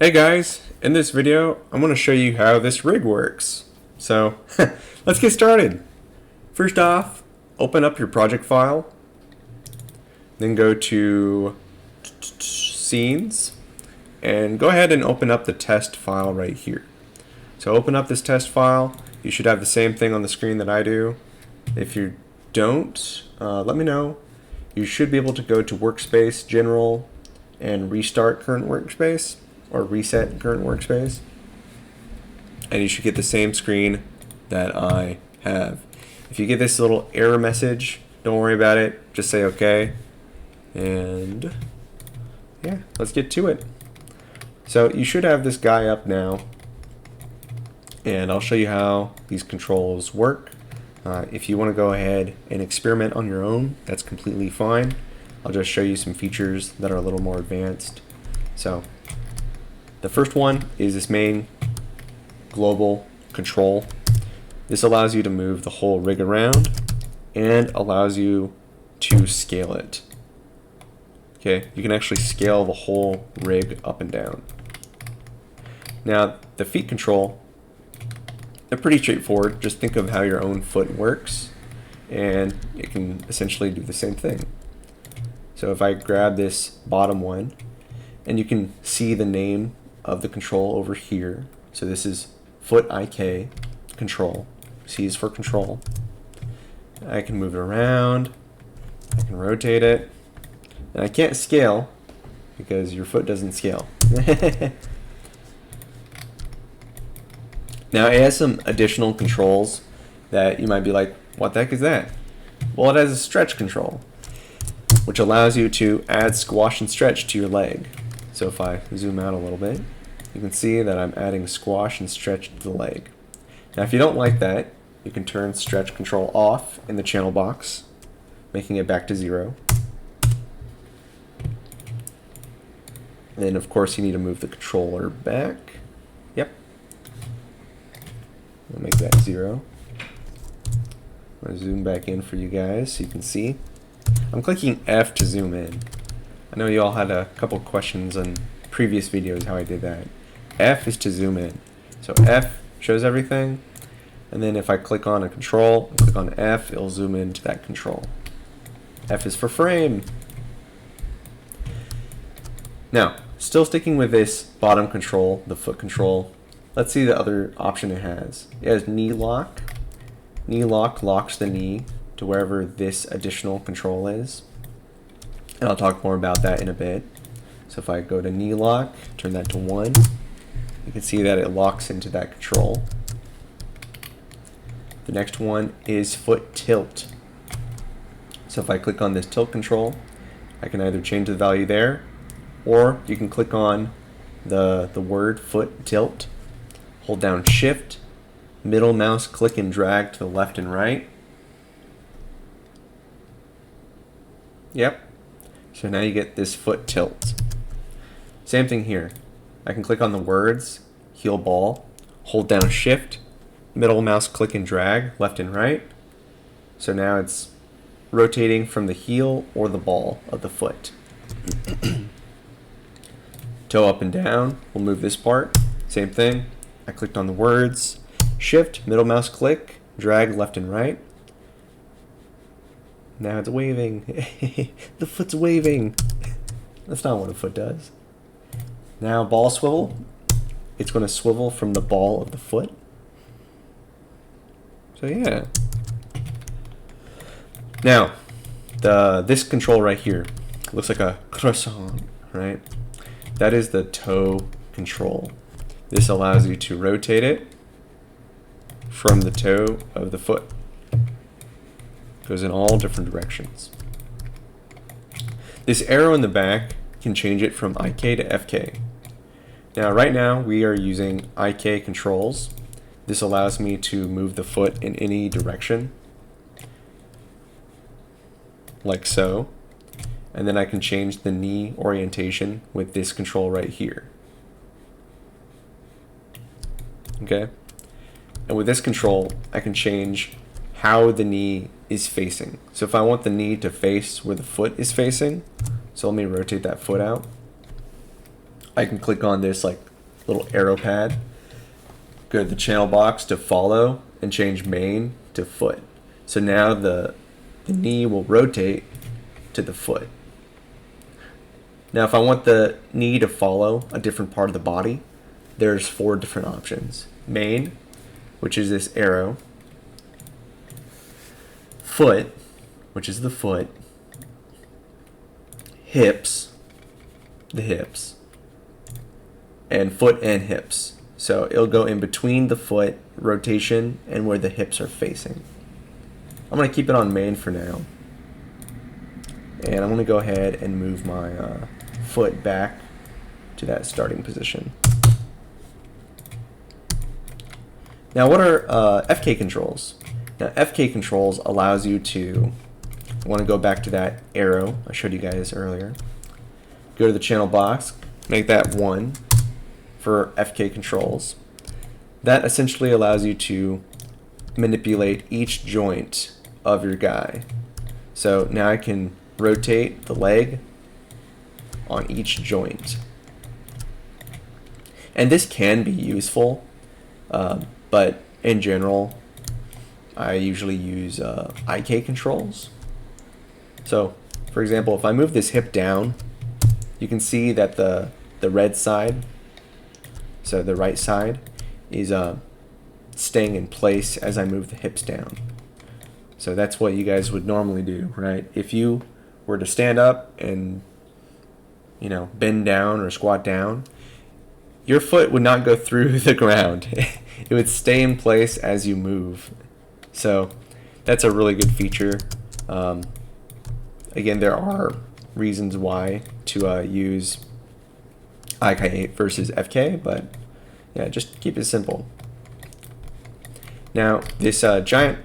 Hey guys, in this video I'm going to show you how this rig works. So let's get started. First off, open up your project file, then go to scenes and go ahead and open up the test file right here. So open up this test file. You should have the same thing on the screen that I do. If you don't, let me know. You should be able to go to workspace, general, and restart current workspace, or reset current workspace, and you should get the same screen that I have. If you get this little error message, don't worry about it, just say okay, and yeah, let's get to it. So you should have this guy up now, and I'll show you how these controls work. If you want to go ahead and experiment on your own, that's completely fine. I'll just show you some features that are a little more advanced. So the first one is this main global control. This allows you to move the whole rig around and allows you to scale it. Okay, you can actually scale the whole rig up and down. Now, the feet control, they're pretty straightforward. Just think of how your own foot works, and it can essentially do the same thing. So if I grab this bottom one, and you can see the name of the control over here. So this is foot IK control. C is for control. I can move it around. I can rotate it. And I can't scale because your foot doesn't scale. Now it has some additional controls that you might be like, what the heck is that? Well, it has a stretch control, which allows you to add squash and stretch to your leg. So if I zoom out a little bit, you can see that I'm adding squash and stretch to the leg. Now if you don't like that, you can turn stretch control off in the channel box, making it back to 0. And then of course you need to move the controller back. Yep. I'll make that 0. I'm going to zoom back in for you guys so you can see. I'm clicking F to zoom in. I know you all had a couple questions on previous videos how I did that. F is to zoom in. So F shows everything, and then if I click on a control, click on F, it'll zoom into that control. F is for frame. Now, still sticking with this bottom control, the foot control, let's see the other option it has. It has knee lock. Knee lock locks the knee to wherever this additional control is. And I'll talk more about that in a bit. So if I go to knee lock, turn that to 1, you can see that it locks into that control. The next one is foot tilt. So if I click on this tilt control, I can either change the value there, or you can click on the word foot tilt, hold down shift, middle mouse click and drag to the left and right. Yep. So now you get this foot tilt. Same thing here. I can click on the words, heel ball, hold down shift, middle mouse click and drag, left and right. So now it's rotating from the heel or the ball of the foot. Toe up and down, we'll move this part. Same thing. I clicked on the words, shift, middle mouse click, drag left and right. Now it's waving. The foot's waving. That's not what a foot does. Now ball swivel. It's going to swivel from the ball of the foot. So yeah. Now, this control right here looks like a croissant, right? That is the toe control. This allows you to rotate it from the toe of the foot. Goes in all different directions. This arrow in the back can change it from IK to FK. Now right now we are using IK controls. This allows me to move the foot in any direction, like so. And then I can change the knee orientation with this control right here. Okay? And with this control, I can change how the knee is facing. So if I want the knee to face where the foot is facing, so let me rotate that foot out. I can click on this like little arrow pad. Go to the channel box to follow and change main to foot. So now the knee will rotate to the foot. Now if I want the knee to follow a different part of the body, there's 4 different options. Main, which is this arrow. Foot, which is the foot. Hips, the hips. And foot and hips. So it'll go in between the foot rotation and where the hips are facing. I'm going to keep it on main for now. And I'm going to go ahead and move my foot back to that starting position. Now what are FK controls? Now FK controls allows you to, I want to go back to that arrow I showed you guys earlier. Go to the channel box, make that 1 for FK controls. That essentially allows you to manipulate each joint of your guy. So now I can rotate the leg on each joint. And this can be useful, but in general, I usually use IK controls. So, for example, if I move this hip down, you can see that the red side, so the right side, is staying in place as I move the hips down. So that's what you guys would normally do, right? If you were to stand up and, you know, bend down or squat down, your foot would not go through the ground. It would stay in place as you move. So that's a really good feature. Again, there are reasons why to use IK versus FK, but yeah, just keep it simple. Now, this giant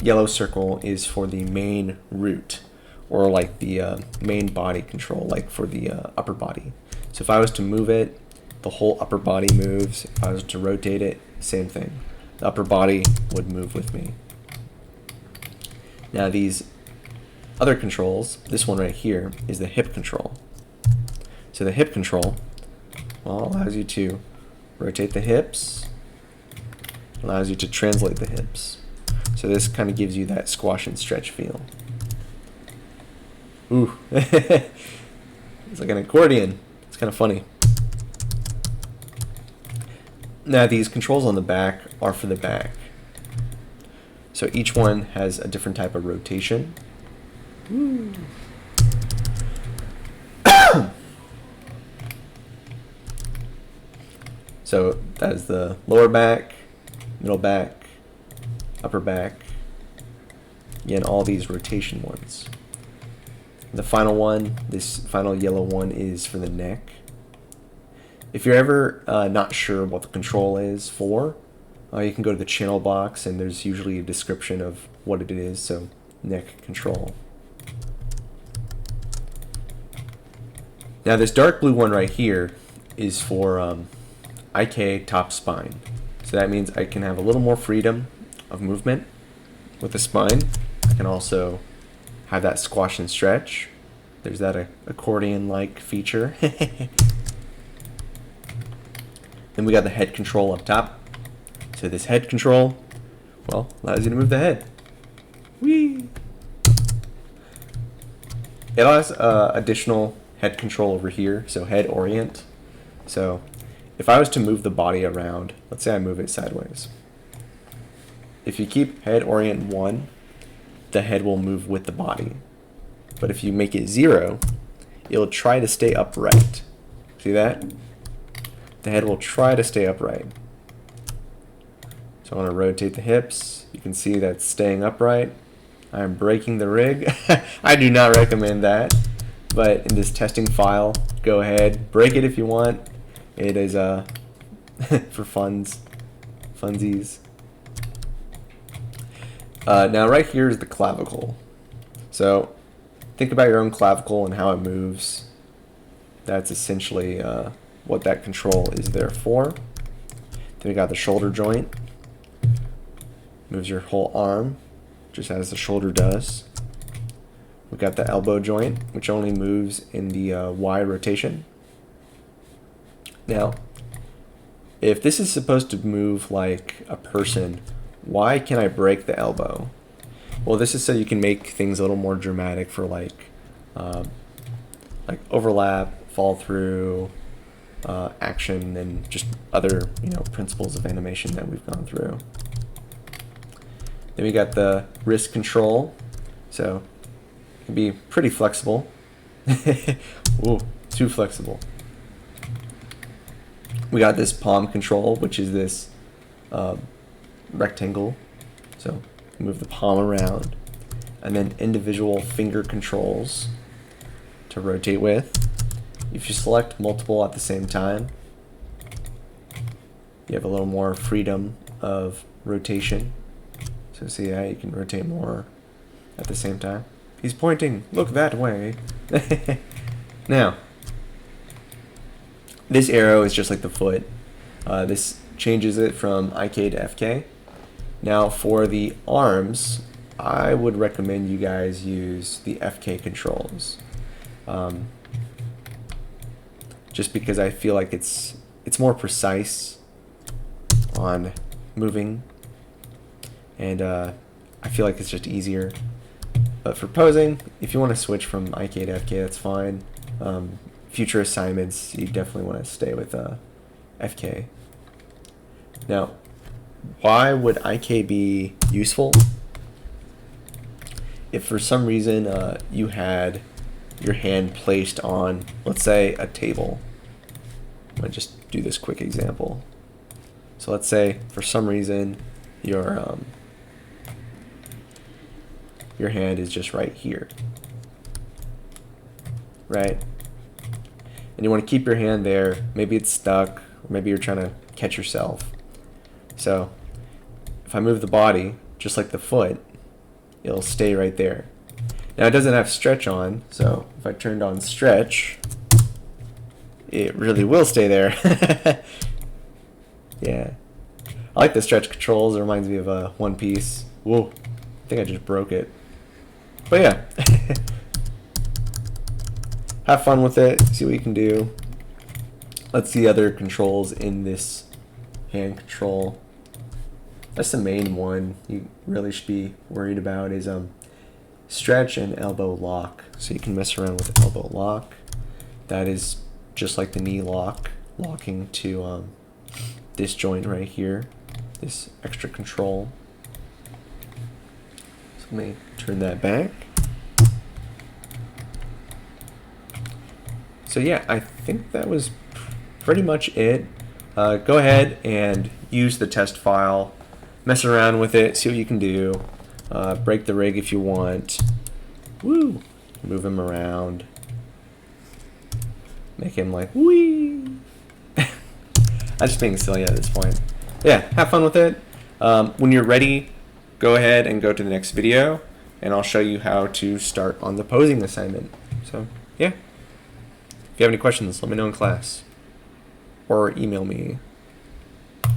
yellow circle is for the main root, or like the main body control, like for the upper body. So if I was to move it, the whole upper body moves. If I was to rotate it, same thing. The upper body would move with me. Now these other controls, this one right here, is the hip control. So the hip control, well, allows you to rotate the hips, allows you to translate the hips. So this kind of gives you that squash and stretch feel. Ooh, it's like an accordion. It's kind of funny. Now these controls on the back are for the back. So each one has a different type of rotation. So that is the lower back, middle back, upper back. Again, all these rotation ones. The final one, this final yellow one, is for the neck. If you're ever not sure what the control is for, you can go to the channel box and there's usually a description of what it is. So neck control. Now this dark blue one right here is for IK top spine. So that means I can have a little more freedom of movement with the spine. I can also have that squash and stretch. There's that accordion-like feature. Then we got the head control up top. So this head control, well, allows you to move the head. Whee! It allows additional head control over here, so head orient. So if I was to move the body around, let's say I move it sideways. If you keep head orient 1, the head will move with the body. But if you make it 0, it'll try to stay upright. See that? The head will try to stay upright. So I want to rotate the hips. You can see that's staying upright. I'm breaking the rig. I do not recommend that. But in this testing file, go ahead, break it if you want. It is for funsies. Now right here is the clavicle. So think about your own clavicle and how it moves. That's essentially what that control is there for. Then we got the shoulder joint. Moves your whole arm, just as the shoulder does. We've got the elbow joint, which only moves in the Y rotation. Now, if this is supposed to move like a person, why can I break the elbow? Well, this is so you can make things a little more dramatic for like overlap, fall through, action, and just other principles of animation that we've gone through. Then we got the wrist control, so it can be pretty flexible. Ooh, too flexible. We got this palm control, which is this rectangle, so move the palm around, and then individual finger controls to rotate with. If you select multiple at the same time, you have a little more freedom of rotation. So see how you can rotate more at the same time. He's pointing, look that way. Now, this arrow is just like the foot. This changes it from IK to FK. Now for the arms, I would recommend you guys use the FK controls. Just because I feel like it's more precise on moving, and I feel like it's just easier. But for posing, if you want to switch from IK to FK, that's fine. Future assignments, you definitely want to stay with FK. Now, why would IK be useful? If for some reason you had your hand placed on, let's say, a table. I'm going to just do this quick example. So let's say for some reason your hand is just right here, right? And you want to keep your hand there. Maybe it's stuck, or maybe you're trying to catch yourself. So if I move the body, just like the foot, it'll stay right there. Now it doesn't have stretch on, so if I turned on stretch, it really will stay there. Yeah. I like the stretch controls. It reminds me of One Piece. Whoa, I think I just broke it. But yeah. Have fun with it, see what you can do. Let's see other controls in this hand control. That's the main one you really should be worried about is stretch and elbow lock. So you can mess around with elbow lock. That is just like the knee lock, locking to this joint right here, this extra control. So let me turn that back. So yeah, I think that was pretty much it. Go ahead and use the test file, mess around with it, see what you can do. Break the rig if you want. Woo! Move him around. Make him like, wee! I'm just being silly at this point. Yeah, have fun with it. When you're ready, go ahead and go to the next video, and I'll show you how to start on the posing assignment. So, yeah. If you have any questions, let me know in class. Or email me.